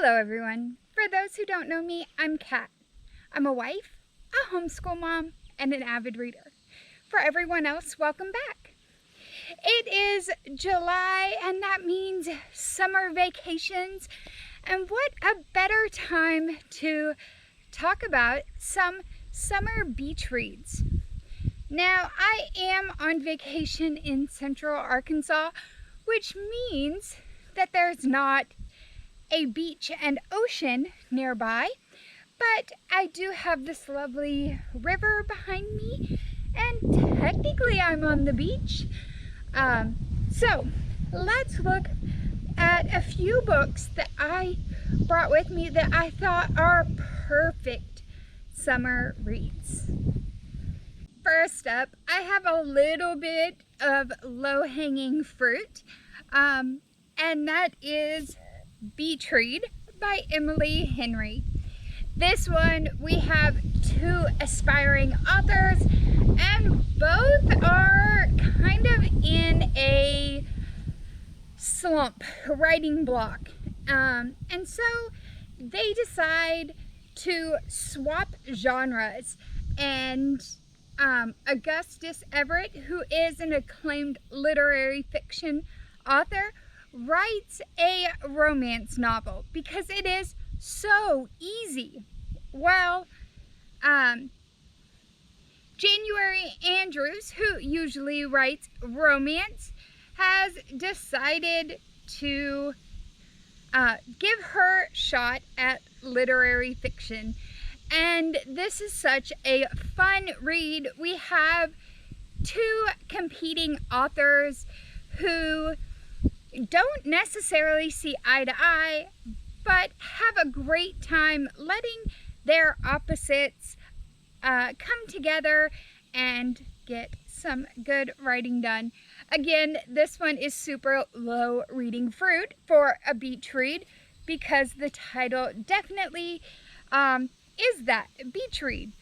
Hello everyone. For those who don't know me, I'm Kat. I'm a wife, a homeschool mom, and an avid reader. For everyone else, welcome back. It is July and that means summer vacations, and what a better time to talk about some summer beach reads. Now, I am on vacation in Central Arkansas, which means that there's not a beach and ocean nearby, but I do have this lovely river behind me, and technically I'm on the beach. So let's look at a few books that I brought with me that I thought are perfect summer reads. First up, I have a little bit of low-hanging fruit, and that is Beach Read by Emily Henry. This one, we have two aspiring authors, and both are kind of in a slump, writing block. And so they decide to swap genres, and Augustus Everett, who is an acclaimed literary fiction author, writes a romance novel because it is so easy. Well, January Andrews, who usually writes romance, has decided to give her shot at literary fiction. And this is such a fun read. We have two competing authors who don't necessarily see eye to eye, but have a great time letting their opposites come together and get some good writing done. Again, this one is super low reading fruit for a beach read because the title definitely is that, beach read.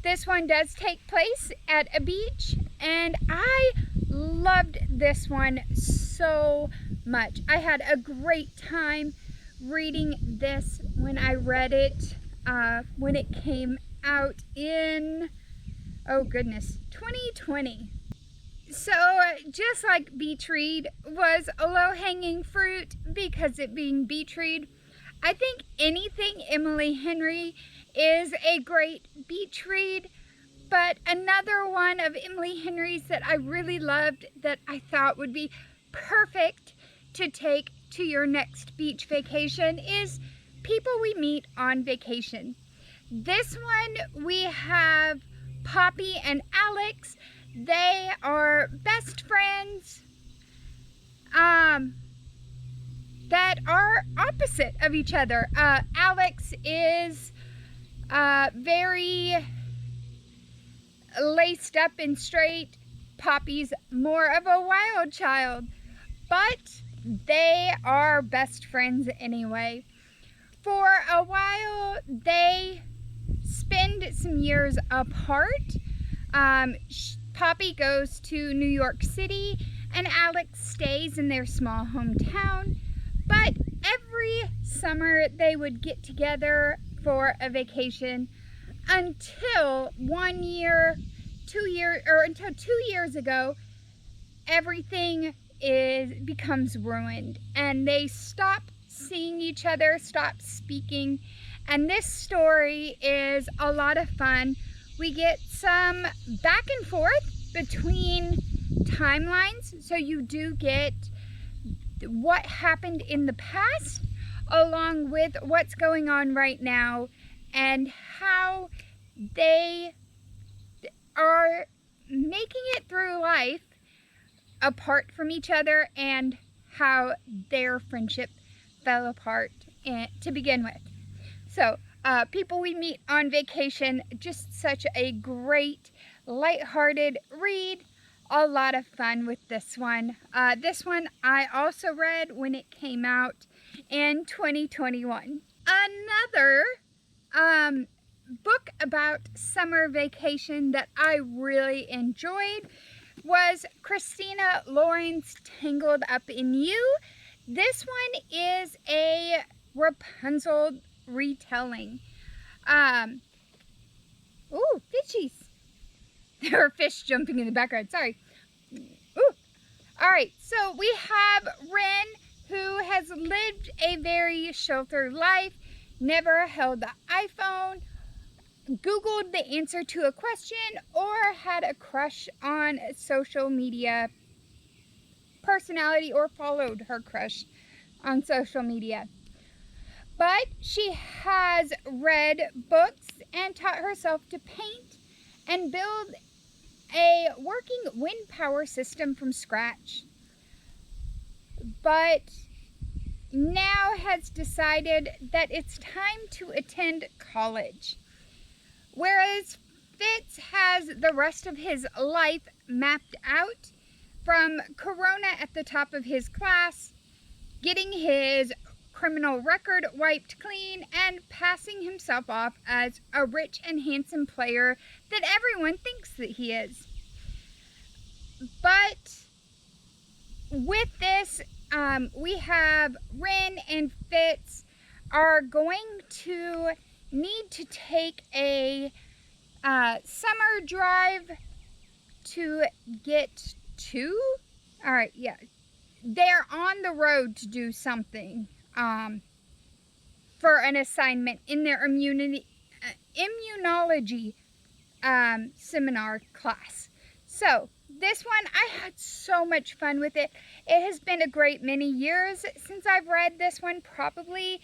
This one does take place at a beach, and I loved this one so much. I had a great time reading this when I read it when it came out in, oh goodness, 2020. So just like Beach Read was a low-hanging fruit because it being beach read, I think anything Emily Henry is a great beach read. But another one of Emily Henry's that I really loved, that I thought would be perfect to take to your next beach vacation, is People We Meet on Vacation. This one, we have Poppy and Alex. They are best friends that are opposite of each other. Alex is very laced up and straight. Poppy's more of a wild child, but they are best friends anyway. For a while, they spend some years apart. Poppy goes to New York City, and Alex stays in their small hometown. But every summer, they would get together for a vacation until 1 year, 2 years, or until 2 years ago, everything becomes ruined, and they stop seeing each other, stop speaking. And this story is a lot of fun. We get some back and forth between timelines, so you do get what happened in the past along with what's going on right now, and how they are making it through life apart from each other, and how their friendship fell apart to begin with. So, People We Meet on Vacation, just such a great, lighthearted read. A lot of fun with this one. This one I also read when it came out in 2021. Another book about summer vacation that I really enjoyed was Christina Lauren's Tangled Up in You. This one is a Rapunzel retelling. Ooh, fishies. There are fish jumping in the background, sorry. Ooh. Alright, so we have Ren, who has lived a very sheltered life, never held the iPhone, Googled the answer to a question, or had a crush on a social media personality, or followed her crush on social media. But she has read books and taught herself to paint and build a working wind power system from scratch. But now has decided that it's time to attend college. Whereas Fitz has the rest of his life mapped out, from Corona at the top of his class, getting his criminal record wiped clean, and passing himself off as a rich and handsome player that everyone thinks that he is. But with this, we have Ren and Fitz are going to need to take a summer drive to get to, alright, yeah, they're on the road to do something for an assignment in their immunology seminar class. So this one, I had so much fun with it. It has been a great many years since I've read this one. Probably,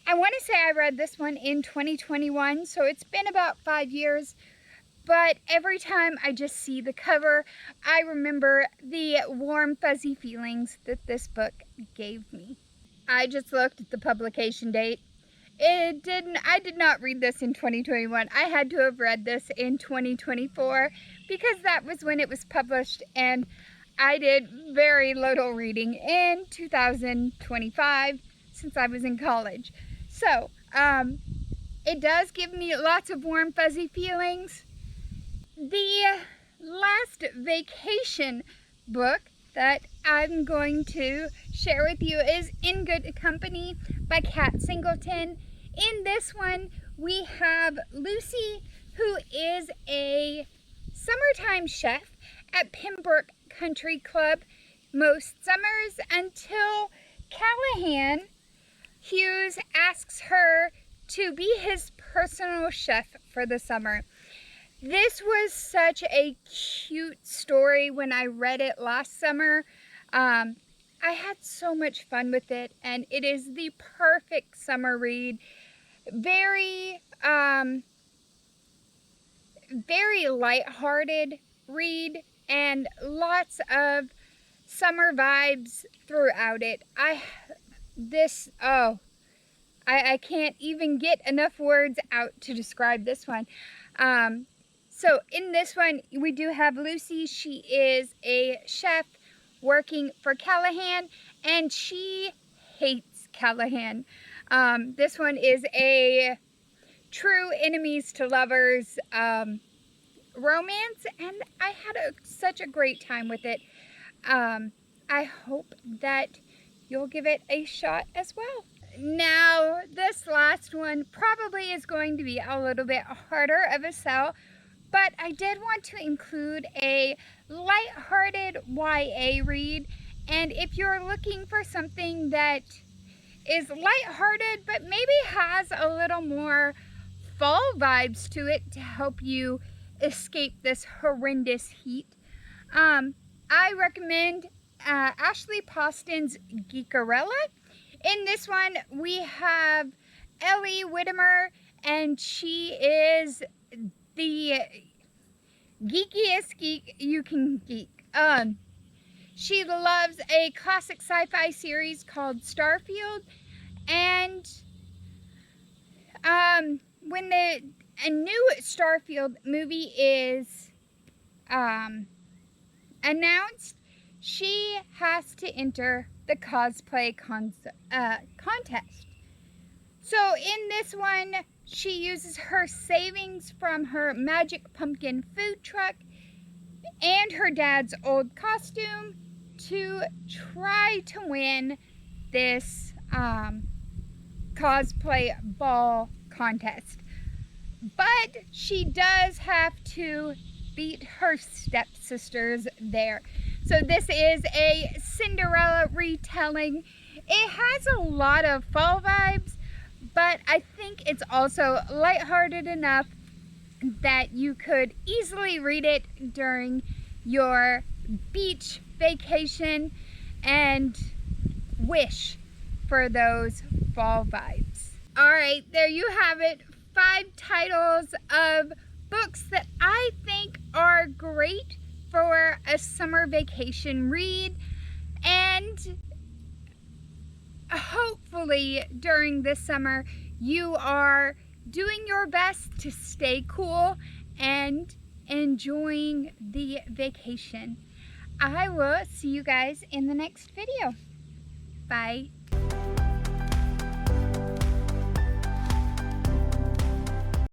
I want to say I read this one in 2021, so it's been about 5 years. But every time I just see the cover, I remember the warm, fuzzy feelings that this book gave me. I just looked at the publication date. I did not read this in 2021. I had to have read this in 2024 because that was when it was published, and I did very little reading in 2025 since I was in college. So, it does give me lots of warm, fuzzy feelings. The last vacation book that I'm going to share with you is In Good Company by Kat Singleton. In this one, we have Lucy, who is a summertime chef at Pembroke Country Club most summers, until Callahan Hughes asks her to be his personal chef for the summer. This was such a cute story when I read it last summer. I had so much fun with it, and it is the perfect summer read. Very lighthearted read, and lots of summer vibes throughout it. I can't even get enough words out to describe this one. So in this one, we do have Lucy. She is a chef working for Callahan, and she hates Callahan. This one is a true enemies to lovers romance, and I had such a great time with it. I hope that you'll give it a shot as well. Now, this last one probably is going to be a little bit harder of a sell, but I did want to include a lighthearted YA read, and if you're looking for something that is lighthearted but maybe has a little more fall vibes to it to help you escape this horrendous heat, I recommend Ashley Poston's Geekarella. In this one, we have Ellie Whittemore, and she is the geekiest geek you can geek. She loves a classic sci-fi series called Starfield, and when a new Starfield movie is announced, she has to enter the cosplay contest. So in this one, she uses her savings from her Magic Pumpkin food truck and her dad's old costume to try to win this cosplay ball contest. But she does have to beat her stepsisters there. So this is a Cinderella retelling. It has a lot of fall vibes, but I think it's also lighthearted enough that you could easily read it during your beach vacation and wish for those fall vibes. All right, there you have it. 5 titles of books that I think are great for a summer vacation read, and hopefully during this summer you are doing your best to stay cool and enjoying the vacation. I will see you guys in the next video. Bye.